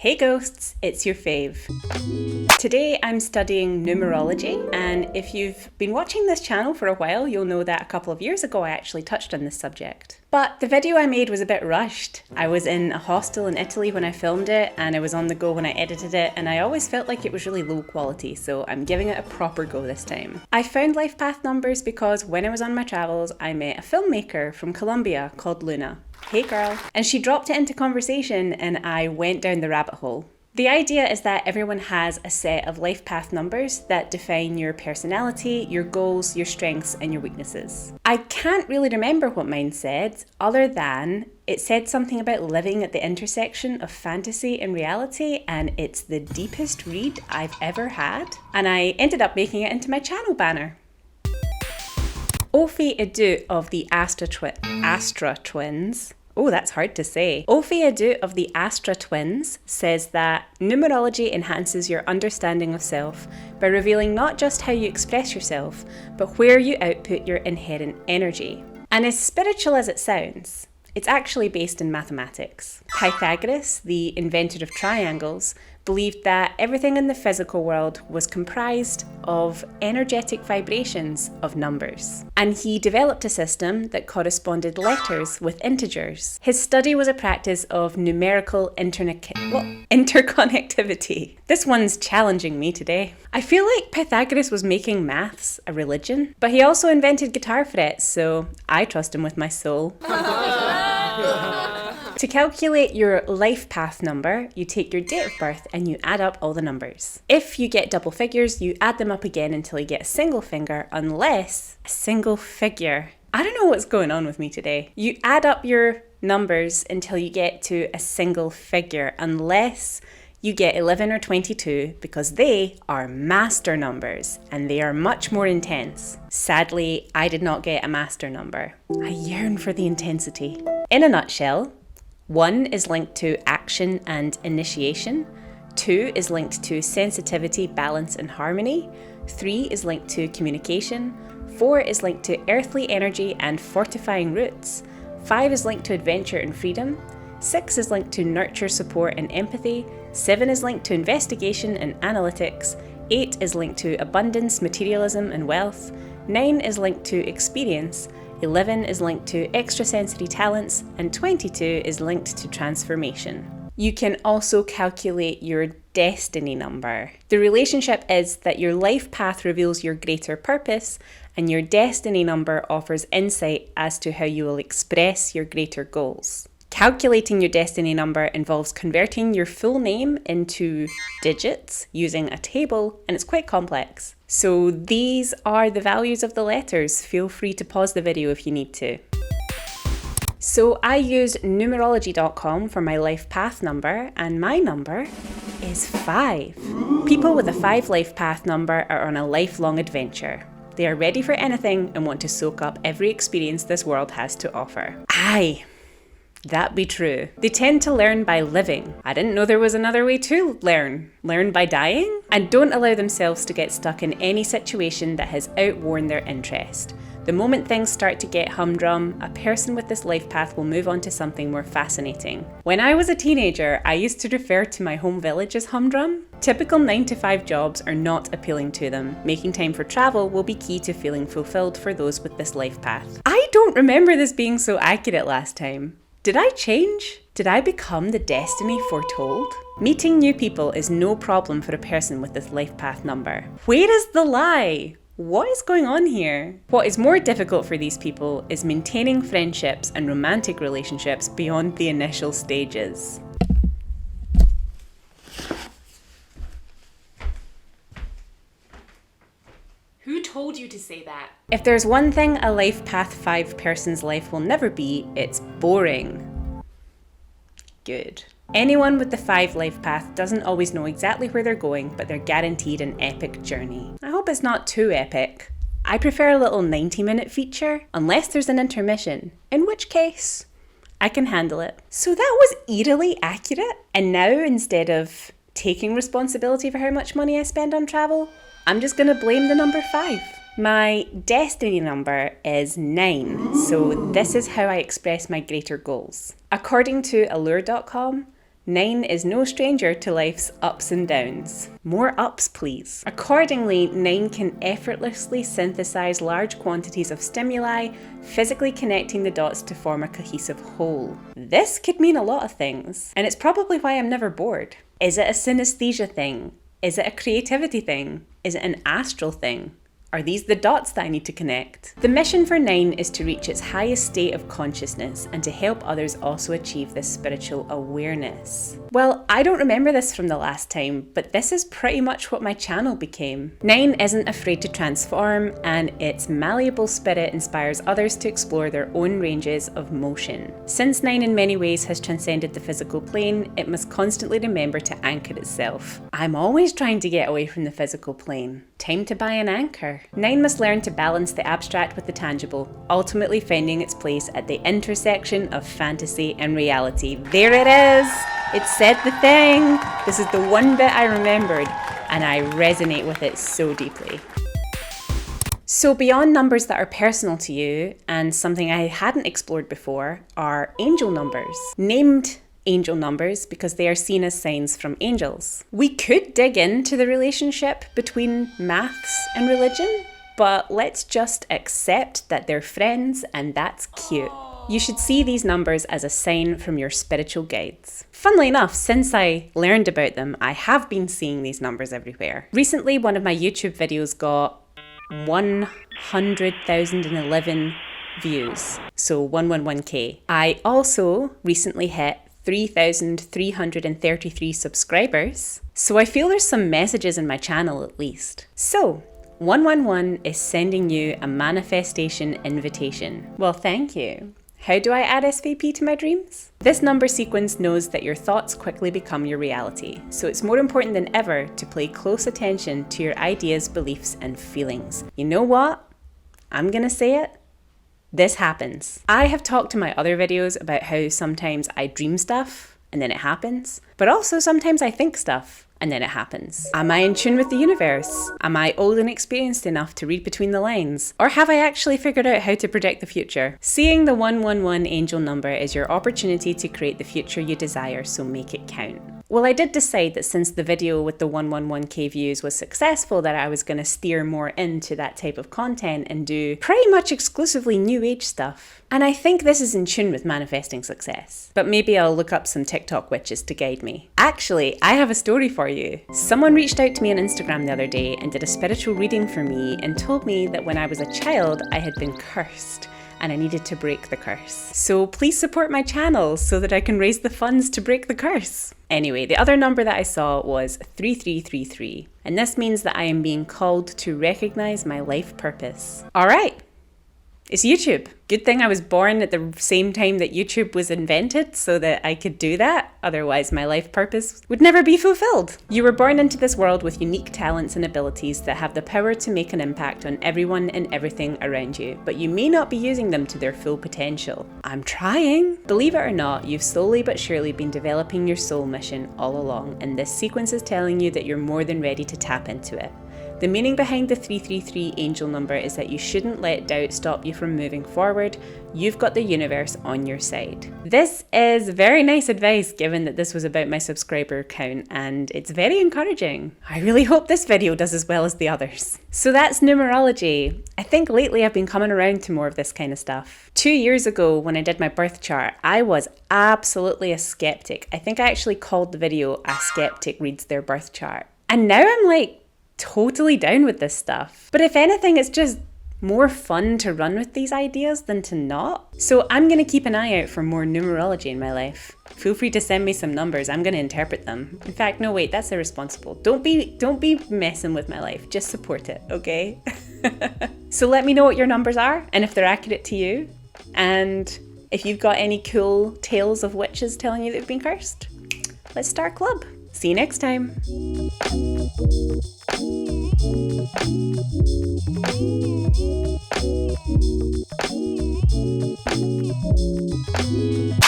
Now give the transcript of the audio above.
Hey ghosts, it's your fave. Today I'm studying numerology, and if you've been watching this channel for a while, you'll know that a couple of years ago I actually touched on this subject. But the video I made was a bit rushed. I was in a hostel in Italy when I filmed it, and I was on the go when I edited it, and I always felt like it was really low quality, so I'm giving it a proper go this time. I found life path numbers because when I was on my travels, I met a filmmaker from Colombia called Luna. Hey girl. And she dropped it into conversation and I went down the rabbit hole. The idea is that everyone has a set of life path numbers that define your personality, your goals, your strengths, and your weaknesses. I can't really remember what mine said, other than it said something about living at the intersection of fantasy and reality, and it's the deepest read I've ever had. And I ended up making it into my channel banner. Ophi Edu of the Astra Twins. Oh, that's hard to say. Ophi Edu of the Astra Twins says that numerology enhances your understanding of self by revealing not just how you express yourself, but where you output your inherent energy. And as spiritual as it sounds, it's actually based in mathematics. Pythagoras, the inventor of triangles, believed that everything in the physical world was comprised of energetic vibrations of numbers. And he developed a system that corresponded letters with integers. His study was a practice of numerical interconnectivity. This one's challenging me today. I feel like Pythagoras was making maths a religion, but he also invented guitar frets, so I trust him with my soul. To calculate your life path number, you take your date of birth and you add up all the numbers. If you get double figures, you add them up again until you get a single figure, unless a single figure. I don't know what's going on with me today. You add up your numbers until you get to a single figure, unless you get 11 or 22, because they are master numbers and they are much more intense. Sadly, I did not get a master number. I yearn for the intensity. In a nutshell, 1 is linked to action and initiation, 2 is linked to sensitivity, balance and harmony, 3 is linked to communication, 4 is linked to earthly energy and fortifying roots, 5 is linked to adventure and freedom, 6 is linked to nurture, support and empathy, 7 is linked to investigation and analytics, 8 is linked to abundance, materialism and wealth, 9 is linked to experience, 11 is linked to extrasensory talents, and 22 is linked to transformation. You can also calculate your destiny number. The relationship is that your life path reveals your greater purpose, and your destiny number offers insight as to how you will express your greater goals. Calculating your destiny number involves converting your full name into digits using a table, and it's quite complex. So these are the values of the letters. Feel free to pause the video if you need to. So I used Numerology.com for my life path number, and my number is 5. People with a 5 life path number are on a lifelong adventure. They are ready for anything and want to soak up every experience this world has to offer. Aye. That be true. They tend to learn by living. I didn't know there was another way to learn. Learn by dying? And don't allow themselves to get stuck in any situation that has outworn their interest. The moment things start to get humdrum, a person with this life path will move on to something more fascinating. When I was a teenager, I used to refer to my home village as humdrum. Typical 9-to-5 jobs are not appealing to them. Making time for travel will be key to feeling fulfilled for those with this life path. I don't remember this being so accurate last time. Did I change? Did I become the destiny foretold? Meeting new people is no problem for a person with this life path number. Where is the lie? What is going on here? What is more difficult for these people is maintaining friendships and romantic relationships beyond the initial stages. Who told you to say that? If there's one thing a life path 5 person's life will never be, it's boring. Good. Anyone with the 5 life path doesn't always know exactly where they're going, but they're guaranteed an epic journey. I hope it's not too epic. I prefer a little 90-minute feature, unless there's an intermission, in which case, I can handle it. So that was eerily accurate, and now instead of taking responsibility for how much money I spend on travel, I'm just gonna blame the number 5. My destiny number is 9, so this is how I express my greater goals. According to allure.com, 9 is no stranger to life's ups and downs. More ups, please. Accordingly, 9 can effortlessly synthesize large quantities of stimuli, physically connecting the dots to form a cohesive whole. This could mean a lot of things, and it's probably why I'm never bored. Is it a synesthesia thing? Is it a creativity thing? Is it an astral thing? Are these the dots that I need to connect? The mission for 9 is to reach its highest state of consciousness and to help others also achieve this spiritual awareness. Well, I don't remember this from the last time, but this is pretty much what my channel became. 9 isn't afraid to transform, and its malleable spirit inspires others to explore their own ranges of motion. Since 9 in many ways has transcended the physical plane, it must constantly remember to anchor itself. I'm always trying to get away from the physical plane. Time to buy an anchor. 9 must learn to balance the abstract with the tangible, ultimately finding its place at the intersection of fantasy and reality. There it is! It said the thing! This is the one bit I remembered, and I resonate with it so deeply. So beyond numbers that are personal to you, and something I hadn't explored before, are angel numbers. Named angel numbers because they are seen as signs from angels. We could dig into the relationship between maths and religion, but let's just accept that they're friends, and that's cute. You should see these numbers as a sign from your spiritual guides. Funnily enough, since I learned about them, I have been seeing these numbers everywhere. Recently, one of my YouTube videos got 100,011 views, so 111K. I also recently hit 3,333 subscribers, so I feel there's some messages in my channel at least. So, 111 is sending you a manifestation invitation. Well, thank you. How do I add SVP to my dreams? This number sequence knows that your thoughts quickly become your reality, so it's more important than ever to pay close attention to your ideas, beliefs, and feelings. You know what? I'm gonna say it. This happens. I have talked in my other videos about how sometimes I dream stuff and then it happens, but also sometimes I think stuff and then it happens. Am I in tune with the universe? Am I old and experienced enough to read between the lines? Or have I actually figured out how to predict the future? Seeing the 111 angel number is your opportunity to create the future you desire, so make it count. Well, I did decide that since the video with the 111k views was successful, that I was going to steer more into that type of content and do pretty much exclusively new age stuff. And I think this is in tune with manifesting success. But maybe I'll look up some TikTok witches to guide me. Actually, I have a story for you. Someone reached out to me on Instagram the other day and did a spiritual reading for me and told me that when I was a child, I had been cursed and I needed to break the curse. So please support my channel so that I can raise the funds to break the curse. Anyway, the other number that I saw was 3333, and this means that I am being called to recognize my life purpose. All right. It's YouTube. Good thing I was born at the same time that YouTube was invented so that I could do that. Otherwise, my life purpose would never be fulfilled. You were born into this world with unique talents and abilities that have the power to make an impact on everyone and everything around you, but you may not be using them to their full potential. I'm trying. Believe it or not, you've slowly but surely been developing your soul mission all along, and this sequence is telling you that you're more than ready to tap into it. The meaning behind the 333 angel number is that you shouldn't let doubt stop you from moving forward. You've got the universe on your side. This is very nice advice given that this was about my subscriber count, and it's very encouraging. I really hope this video does as well as the others. So that's numerology. I think lately I've been coming around to more of this kind of stuff. 2 years ago when I did my birth chart, I was absolutely a skeptic. I think I actually called the video "A Skeptic Reads Their Birth Chart." And now I'm like, totally down with this stuff. But if anything, it's just more fun to run with these ideas than to not. So I'm going to keep an eye out for more numerology in my life. Feel free to send me some numbers. I'm going to interpret them. In fact, no, wait, that's irresponsible. Don't be messing with my life. Just support it, okay? So let me know what your numbers are and if they're accurate to you. And if you've got any cool tales of witches telling you they've been cursed, let's start a club. See you next time.